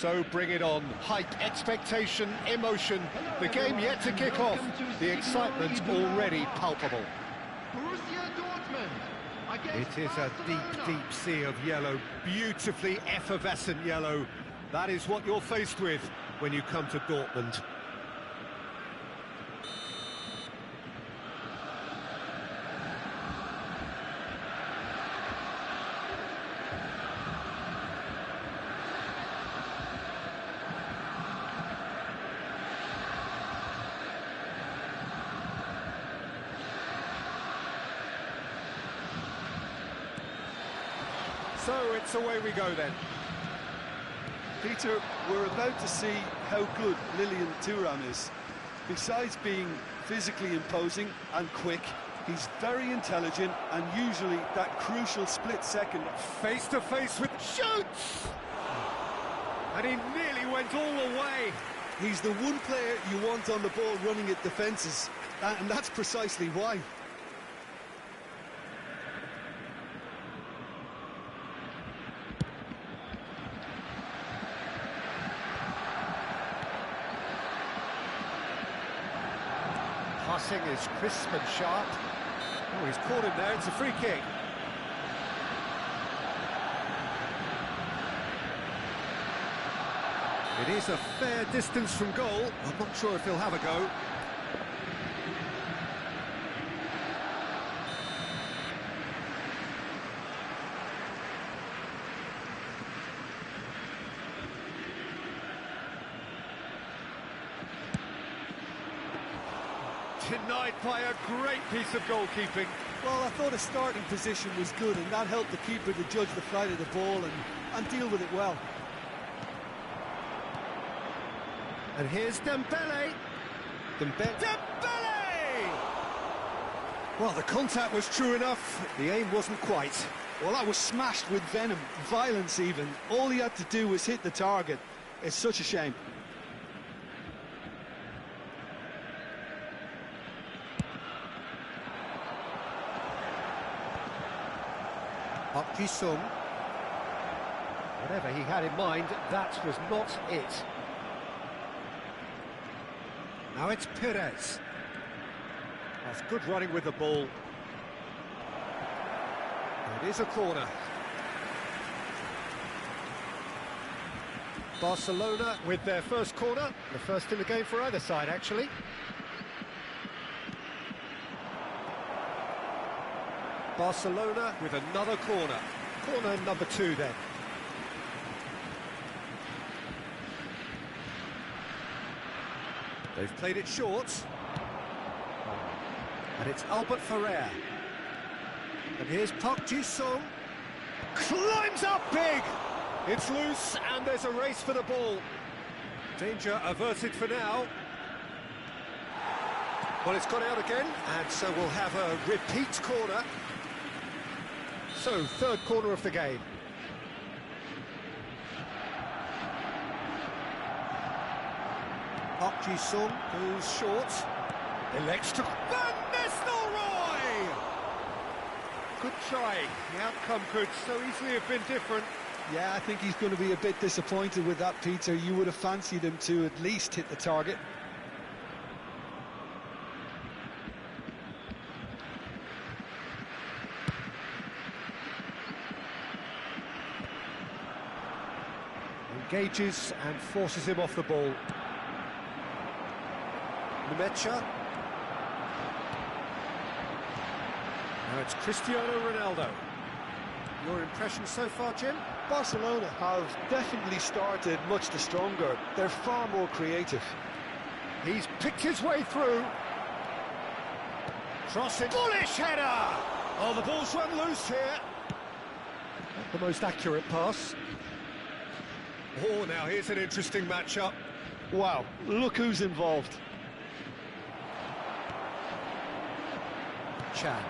So bring it on. Hype, expectation, emotion. The game yet to kick off. The excitement already palpable. It is a deep, deep sea of yellow. Beautifully effervescent yellow. That is what you're faced with when you come to Dortmund. So it's away we go then. Peter, we're about to see how good Lilian Thuram is. Besides being physically imposing and quick, he's very intelligent and usually that crucial split second. Face to face with shoots! And he nearly went all the way. He's the one player you want on the ball running at defences, and that's precisely why. Passing is crisp and sharp. Oh, he's caught him there, it's a free kick. It is a fair distance from goal. I'm not sure if he'll have a go. Denied by a great piece of goalkeeping. Well, I thought his starting position was good, and that helped the keeper to judge the flight of the ball and deal with it well. And here's Dembele. Dembele! Well, the contact was true enough. The aim wasn't quite. Well, that was smashed with venom, violence even. All he had to do was hit the target. It's such a shame. Yhon. Whatever he had in mind, that was not it. Now it's Perez. That's good running with the ball. It is a corner. Barcelona with their first corner. The first in the game for either side, actually. Barcelona with another corner. Corner number 2 then. They've played it short. And it's Albert Ferrer. And here's Park Ji-sung. Climbs up big! It's loose and there's a race for the ball. Danger averted for now. Well, it's got out again, and so we'll have a repeat corner. So, third corner of the game. Park Ji-sung goes short. Elects to Van Nistelrooy! Good try. The outcome could so easily have been different. Yeah, I think he's going to be a bit disappointed with that, Peter. You would have fancied him to at least hit the target. Engages and forces him off the ball. Nemecha. Now it's Cristiano Ronaldo. Your impression so far, Jim? Barcelona have definitely started much the stronger. They're far more creative. He's picked his way through. Crossing. Bullish header! Oh, the ball's run loose here. Not the most accurate pass. Oh, now here's an interesting matchup. Wow, look who's involved. Chan.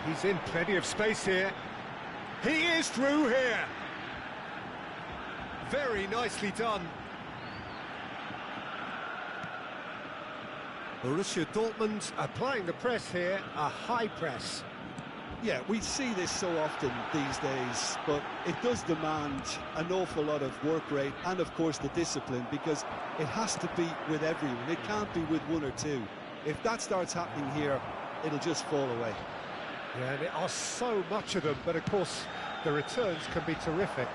He's in plenty of space here. He is through here. Very nicely done. Borussia Dortmund applying the press here, a high press. Yeah, we see this so often these days, but it does demand an awful lot of work rate and, of course, the discipline, because it has to be with everyone. It can't be with one or two. If that starts happening here, it'll just fall away. Yeah, and there are so much of them, but of course the returns can be terrific.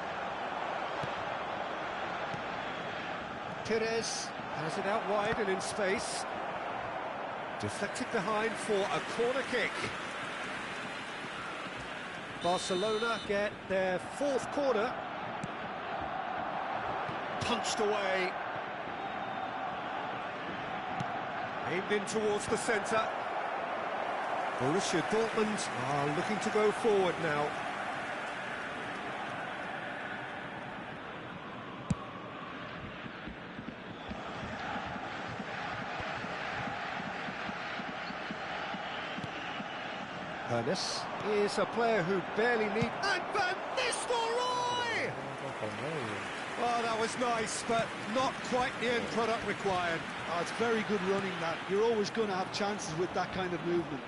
Pires has it out wide and in space. Deflected behind for a corner kick. Barcelona get their fourth corner. Punched away. Aimed in towards the centre. Borussia Dortmund are looking to go forward now. Ernest is a player who barely needs... And Van Nistelrooy! Oh, that was nice, but not quite the end product required. Oh, it's very good running, that. You're always going to have chances with that kind of movement.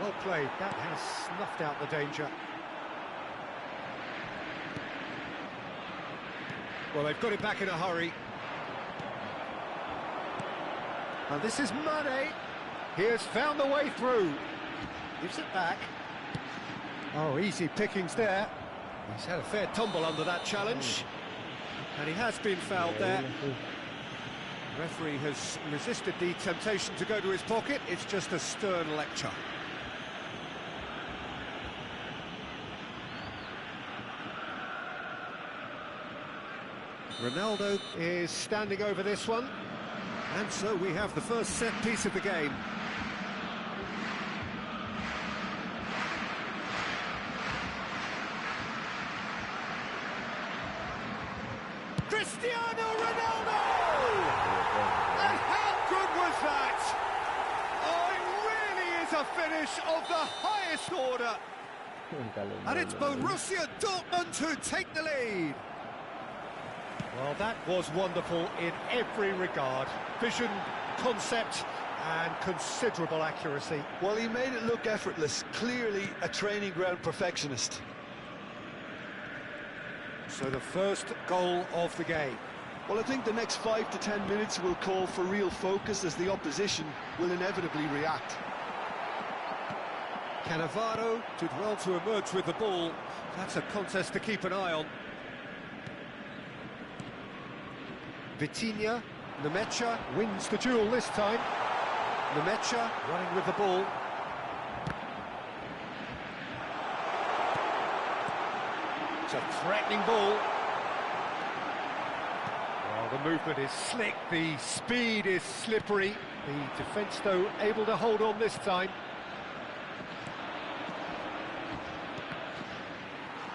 Well played, that has snuffed out the danger. Well, they've got it back in a hurry. And this is Mane. He has found the way through. Gives it back. Oh, easy pickings there. He's had a fair tumble under that challenge. And he has been fouled there. The referee has resisted the temptation to go to his pocket. It's just a stern lecture. Ronaldo is standing over this one. And so we have the first set piece of the game. Cristiano Ronaldo! And how good was that? Oh, it really is a finish of the highest order. And it's Borussia Dortmund who take the lead. Well, that was wonderful in every regard. Vision, concept, and considerable accuracy. Well, he made it look effortless. Clearly a training ground perfectionist. So the first goal of the game. Well, I think the next 5 to 10 minutes will call for real focus, as the opposition will inevitably react. Cannavaro did well to emerge with the ball. That's a contest to keep an eye on. Vitinha, Nemecha wins the duel this time. Nemecha running with the ball. It's a threatening ball. Well, the movement is slick, the speed is slippery. The defence, though, able to hold on this time.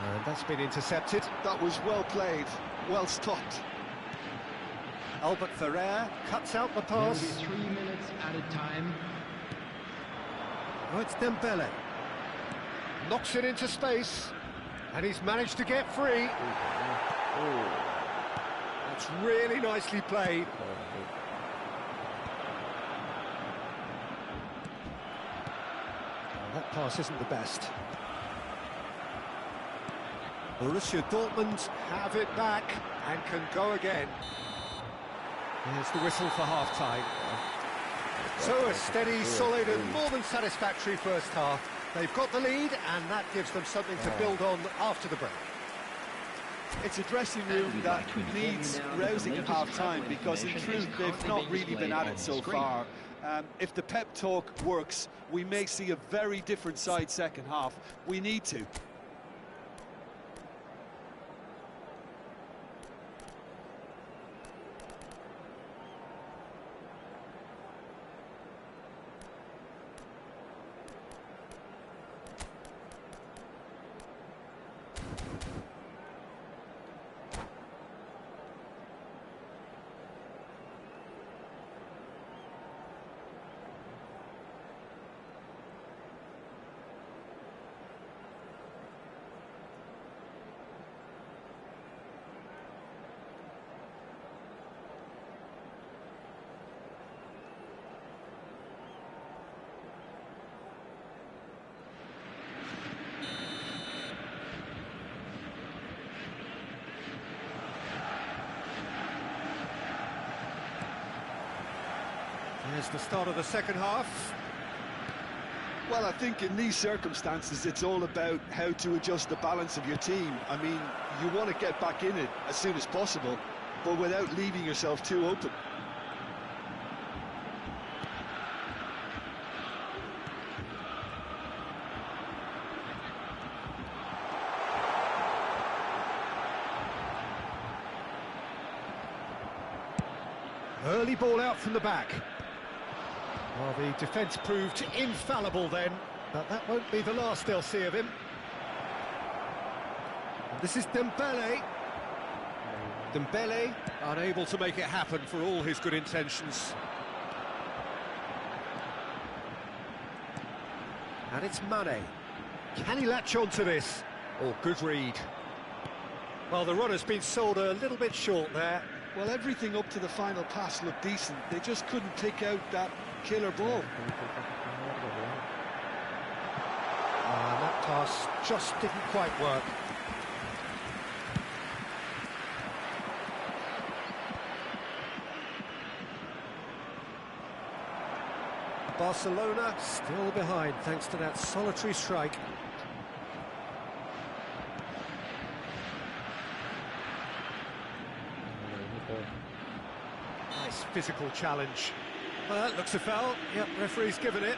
And that's been intercepted. That was well played, well stopped. Albert Ferrer cuts out the pass. 3 minutes at a time. Oh, it's Dembele. Knocks it into space. And he's managed to get free. That's really nicely played. That pass isn't the best. Borussia Dortmund have it back and can go again. Here's the whistle for half-time. So a steady, solid and more than satisfactory first half. They've got the lead and that gives them something to build on after the break. It's a dressing room that needs rousing at half-time, because in truth they've not really been at it so far. If the pep talk works, we may see a very different side second half. We need to. the start of the second half. Well, I think in these circumstances, it's all about how to adjust the balance of your team. I mean, you want to get back in it as soon as possible, but without leaving yourself too open. Early ball out from the back. Well, the defence proved infallible then, but that won't be the last they'll see of him. And this is Dembele. Dembele unable to make it happen for all his good intentions. And it's Mane. Can he latch on to this? Oh, good read. Well, the runner's been sold a little bit short there. Well, everything up to the final pass looked decent. They just couldn't pick out that killer ball. That pass just didn't quite work. Barcelona still behind thanks to that solitary strike. Nice physical challenge. Well, that looks a foul. Yep, referee's given it.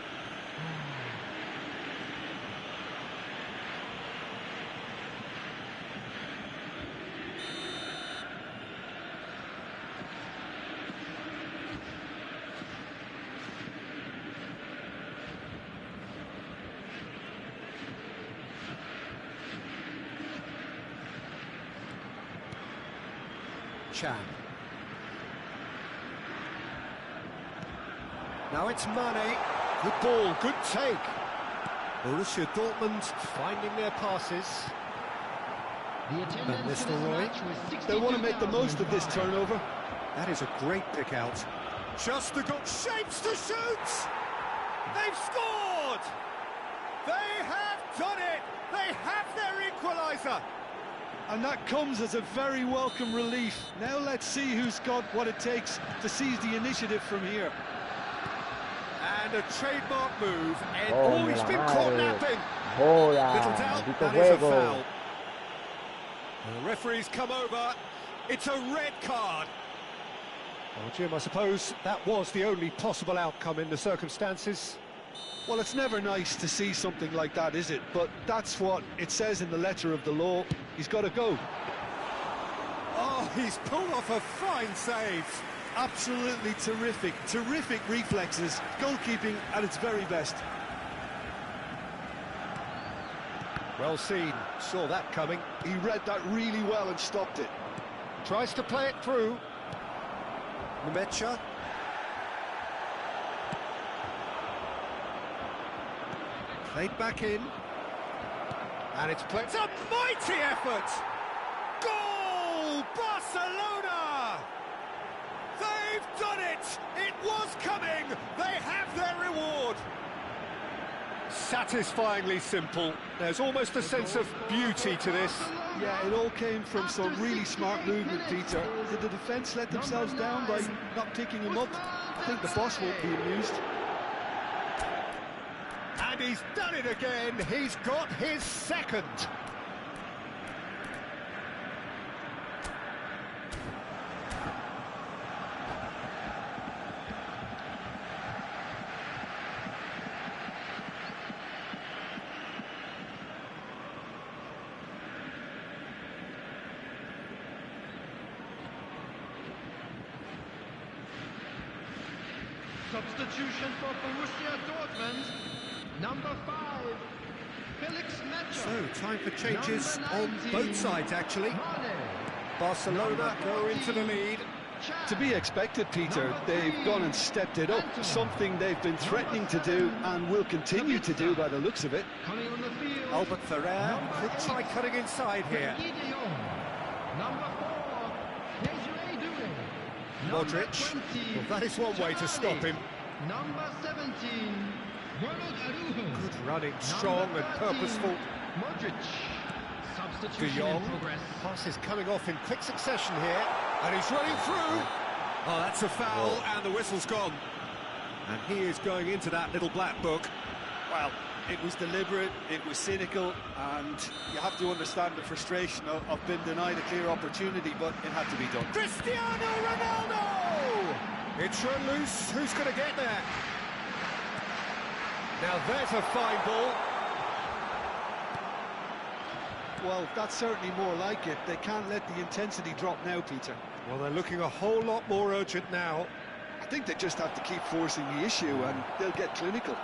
Chan. Now it's Mane. Good ball, good take. Borussia Dortmund finding their passes. The attendance Mr. Roy. They want to make the most of this turnover. That is a great pick out. Just the goal. Shapes to shoot! They've scored! They have done it! They have their equaliser! And that comes as a very welcome relief. Now let's see who's got what it takes to seize the initiative from here. And a trademark move, and oh, he's been caught napping. Little doubt, that is a foul. And the referee's come over. It's a red card. Well, Jim, I suppose that was the only possible outcome in the circumstances. Well, it's never nice to see something like that, is it? But that's what it says in the letter of the law. He's got to go. Oh, he's pulled off a fine save. Absolutely terrific, terrific reflexes. Goalkeeping at its very best. Well seen, saw that coming. He read that really well and stopped it. Tries to play it through. Numecha. Played back in. And it's played. It's a mighty effort! Goal! Barcelona! They've done it! It was coming! They have their reward! Satisfyingly simple. There's almost a sense of beauty to this. Yeah, it all came from some really smart movement, Peter. Did the defence let themselves down by not picking him up? I think the boss won't be amused. And he's done it again. He's got his second. Substitution for Borussia Dortmund, number 5, Felix Metscher. So, time for changes on both sides, actually. Barcelona go into the lead. To be expected, Peter. They've gone and stepped it up, something they've been threatening to do and will continue to do by the looks of it. Coming on the field, Albert Ferrer could try cutting inside here. Number 4, Desiree Doué. Modric, well, that is one way to stop him. Number 17, Ronald Araujo. Good running, strong and purposeful. Modric. Substitution Yhon. in progress. Pass is coming off in quick succession here, and he's running through. Oh, that's a foul, and the whistle's gone. And he is going into that little black book. Well, it was deliberate, it was cynical, and you have to understand the frustration of being denied a clear opportunity, but it had to be done. Cristiano Ronaldo! It's run loose. Who's going to get there? Now there's a fine ball. Well, that's certainly more like it. They can't let the intensity drop now, Peter. Well, they're looking a whole lot more urgent now. I think they just have to keep forcing the issue and they'll get clinical.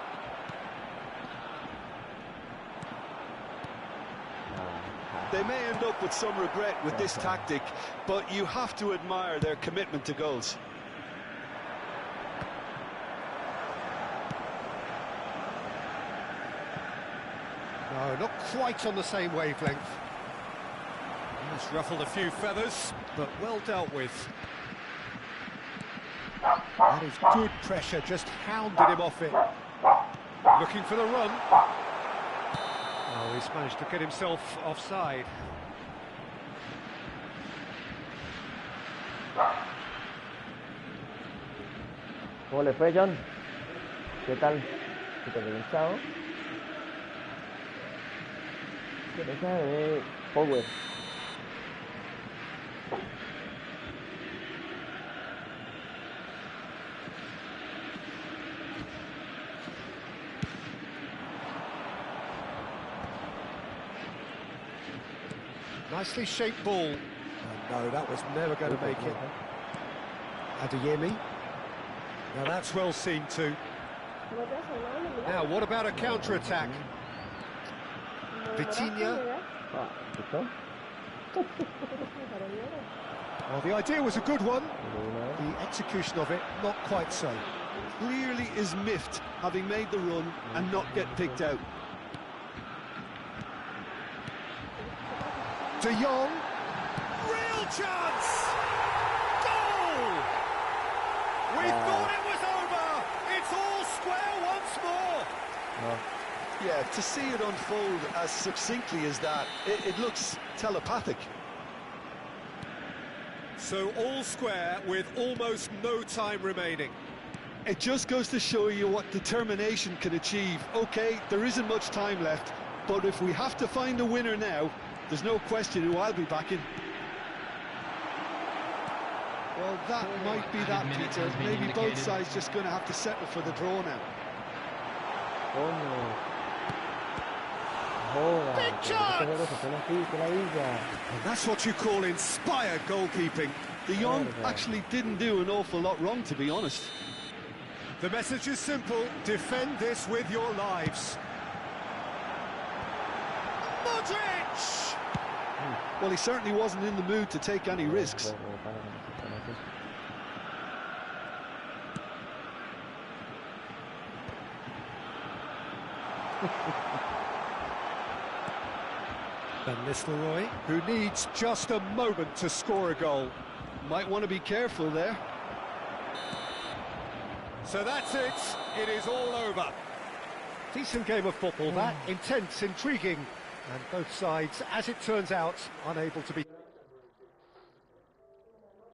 They may end up with some regret with this tactic, but you have to admire their commitment to goals. No, not quite on the same wavelength. He's ruffled a few feathers, but well dealt with. That is good pressure, just hounded him off it. Looking for the run. Oh, he's managed to get himself offside. ¿Cómo le fue, John? ¿Qué tal? ¿Súper organizado? Esa de Power. Nicely shaped ball. Oh, no, that was never going to make it. Adeyemi. Now that's well seen too. Now, what about a counter-attack? Vitinha. Well, the idea was a good one. The execution of it, not quite so. Clearly is miffed, having made the run and not get picked out. Yhon. Real chance! Goal! We thought it was over. It's all square once more. Yeah, to see it unfold as succinctly as that, it looks telepathic. So all square with almost no time remaining. It just goes to show you what determination can achieve. Okay, there isn't much time left, but if we have to find a winner now, there's no question who I'll be backing. Well, that might be that, Peter. Maybe both sides just going to have to settle for the draw now. Big chance! And that's what you call inspired goalkeeping. The Yhon actually didn't do an awful lot wrong, to be honest. The message is simple: defend this with your lives. Modric! Well, he certainly wasn't in the mood to take any risks. Van Nistelrooy, who needs just a moment to score a goal. Might want to be careful there. So that's it. It is all over. Decent game of football, that. Intense, intriguing. And both sides, as it turns out, unable to be...